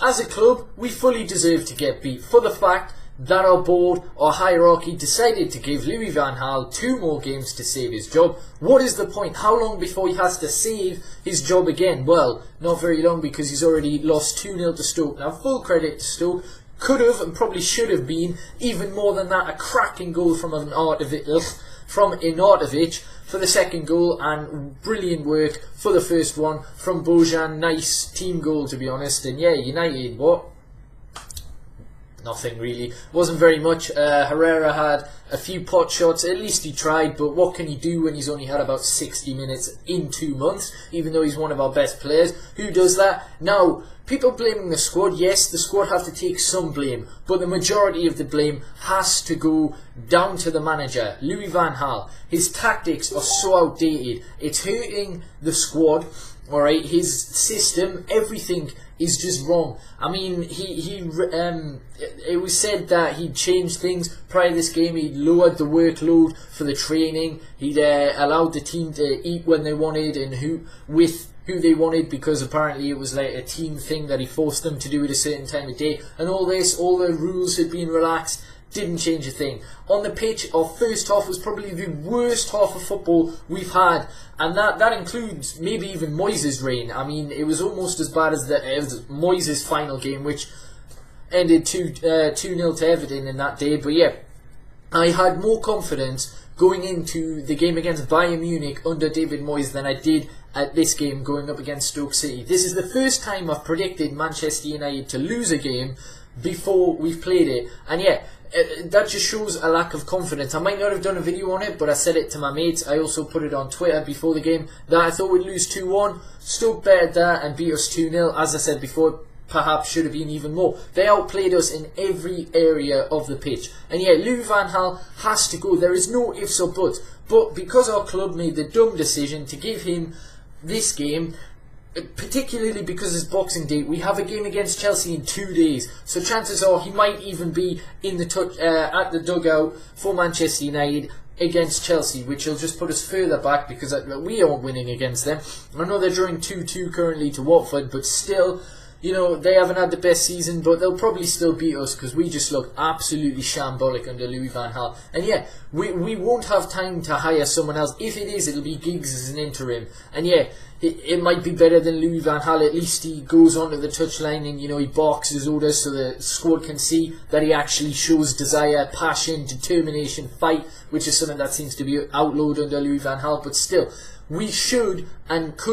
as a club, we fully deserve to get beat for the fact that our board, our hierarchy, decided to give Louis van Gaal 2 more games to save his job. What is the point? How long before he has to save his job again? Well, not very long, because he's already lost 2-0 to Stoke. Now, full credit to Stoke. Could have and probably should have been even more than that. A cracking goal from Arnautovic for the second goal, and brilliant work for the first one from Bojan. Nice team goal, to be honest. And yeah, United, what? Nothing really. Wasn't very much. Herrera had a few pot shots. At least he tried, but what can he do when he's only had about 60 minutes in 2 months, even though he's one of our best players? Who does that? Now, people blaming the squad. Yes, the squad have to take some blame, but the majority of the blame has to go down to the manager, Louis van Gaal. His tactics are so outdated. It's hurting the squad. Alright, his system, everything is just wrong. I mean, it was said that he'd changed things prior to this game. He'd lowered the workload for the training. He'd allowed the team to eat when they wanted and with who they wanted, because apparently it was like a team thing that he forced them to do at a certain time of day. And all the rules had been relaxed. Didn't change a thing. On the pitch, our first half was probably the worst half of football we've had, and that includes maybe even Moyes' reign. I mean, it was almost as bad as Moyes' final game, which ended 2-0 to Everton in that day. But yeah, I had more confidence going into the game against Bayern Munich under David Moyes than I did at this game going up against Stoke City. This is the first time I've predicted Manchester United to lose a game before we've played it, and yeah, that just shows a lack of confidence. I might not have done a video on it, but I said it to my mates. I also put it on Twitter before the game that I thought we'd lose 2-1. Stoke bettered that and beat us 2-0. As I said before, perhaps should have been even more. They outplayed us in every area of the pitch. And yeah, Louis van Gaal has to go. There is no ifs or buts. But because our club made the dumb decision to give him this game, particularly because it's Boxing Day, we have a game against Chelsea in 2 days, so chances are he might even be in the at the dugout for Manchester United against Chelsea, which will just put us further back, because we aren't winning against them. I know they're drawing 2-2 currently to Watford, but still, you know, they haven't had the best season, but they'll probably still beat us, because we just look absolutely shambolic under Louis van Gaal. And yeah, we won't have time to hire someone else. If it is, it'll be Giggs as an interim. And yeah, it might be better than Louis van Gaal. At least he goes onto the touchline and, you know, he barks his orders so the squad can see that he actually shows desire, passion, determination, fight, which is something that seems to be outlawed under Louis van Gaal. But still, we should and could